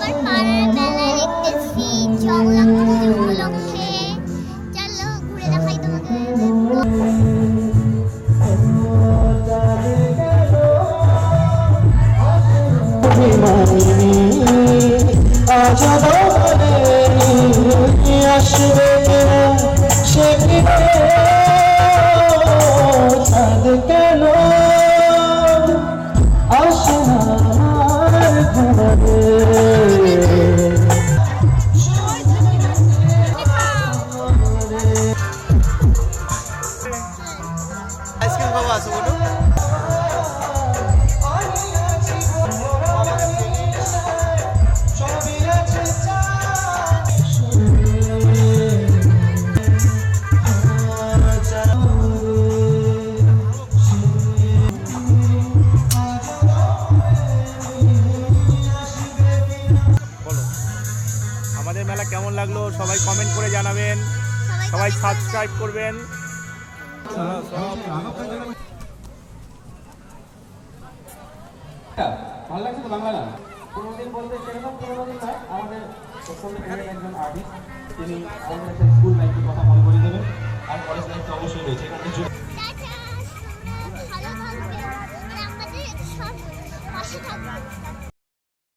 আমার পাড়ার মেলায় দেখতেছি জগন্নাথ পুজো উপলক্ষে। চলো ঘুরে দেখাই তোমাকে। আইসক্রিম খাওয়া আছে বলো। আমাদের মেলা কেমন লাগলো সবাই কমেন্ট করে জানাবেন, সবাই সাবস্ক্রাইব করবেন। ভালো লাগছে তো বাংলা গান? কোনোদিন বলতে সেরকম কোনোদিন নয়, আমাদের একজন আর্টিস্ট, তিনি আমাদের একটা স্কুল লাইফের কথা মনে করে দেবেন আর কলেজ লাইফ